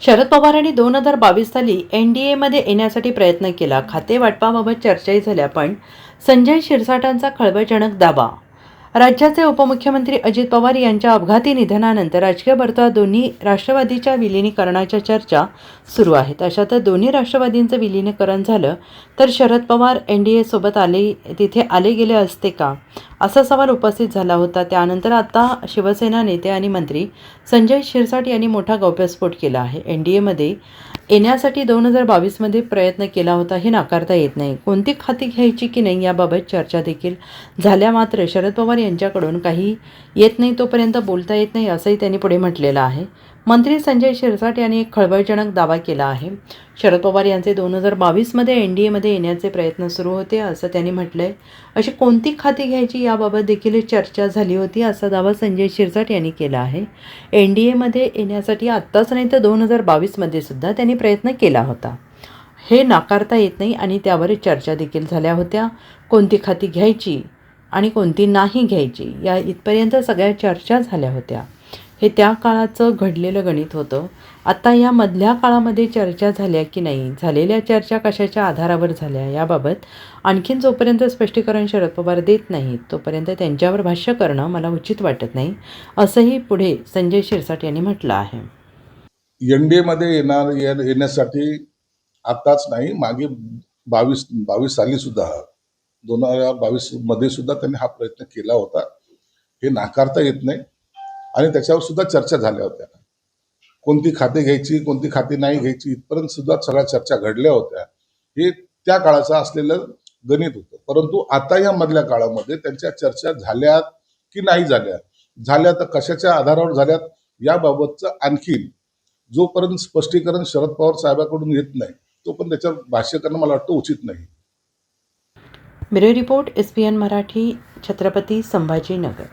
शरद पवारांनी 2022 साली एनडीएमध्ये येण्यासाठी प्रयत्न केला. खाते वाटपाबाबत चर्चाही झाल्या, पण संजय शिरसाटांचा खळबळजनक दावा. राज्याचे उपमुख्यमंत्री अजित पवार यांच्या अपघाती निधनानंतर राजकीय वर्तुळात दोन्ही राष्ट्रवादीच्या विलिनीकरणाच्या चर्चा सुरू आहेत. अशातच दोन्ही राष्ट्रवादींचं विलिनीकरण झालं तर शरद पवार एनडीएसोबत तिथे आले गेले असते का, असा सवाल उपस्थित झाला होता. त्यानंतर आता शिवसेना नेते आणि मंत्री संजय शिरसाट यांनी मोठा गौप्यस्फोट केला आहे. एनडीएमध्ये येण्यासाठी 2022मध्ये प्रयत्न केला होता हे नाकारता येत नाही. कोणती खाती घ्यायची की नाही याबाबत चर्चा देखील झाल्या, मात्र शरद पवार यांच्याकडून काही येत नाही तोपर्यंत बोलता येत नाही, असंही त्यांनी पुढे म्हटलेलं आहे. मंत्री संजय शिरसाट यांनी एक खळबळजनक दावा केला आहे. शरद पवार यांचे 2022मध्ये एनडीएमध्ये येण्याचे प्रयत्न सुरू होते, असं त्यांनी म्हटलंय. अशी कोणती खाती घ्यायची याबाबत देखील चर्चा झाली होती, असा दावा संजय शिरसाट यांनी केला आहे. एनडीएमध्ये येण्यासाठी आत्ताच नाही तर 2022मध्ये सुद्धा त्यांनी प्रयत्न केला होता, हे नाकारता येत नाही आणि त्यावर चर्चा देखील झाल्या होत्या. कोणती खाती घ्यायची आणि कोणती नाही घ्यायची या इथपर्यंत सगळ्या चर्चा झाल्या होत्या. हे त्या काळाचं घडलेलं गणित होतं. आता या मधल्या काळामध्ये चर्चा झाल्या की नाही, झालेल्या चर्चा कशाच्या आधारावर झाल्या याबाबत आणखीन जोपर्यंत स्पष्टीकरण शरद पवार देत नाहीत तोपर्यंत त्यांच्यावर भाष्य करणं मला उचित वाटत नाही, असंही पुढे संजय शिरसाट यांनी म्हटलं आहे. एनडीएमध्ये येण्यासाठी आताच नाही, मागे 22 साली सुद्धा 2022 मध्ये सुद्धा त्यांनी हा प्रयत्न केला होता. हे नाकारता येत नाही आणि त्याच्यावर सुद्धा चर्चा झाल्या होत्या. कोणती खाते घ्यायची, कोणती खाती नाही घ्यायची, इथपर्यंत सुद्धा सगळ्या चर्चा घडल्या होत्या. हे त्या काळाचं असलेलं गणित होतं. परंतु आता या मधल्या काळामध्ये त्यांच्या चर्चा झाल्यात की नाही झाल्या तर कशाच्या आधारावर झाल्यात याबाबतचं आणखी जोपर्यंत स्पष्टीकरण शरद पवार साहेबांकडून येत नाही तोपर्यंत त्याच्यावर भाष्य करणं मला वाटतं उचित नाही. Bureau report, SPN Marathi, Chhatrapati Sambhajinagar.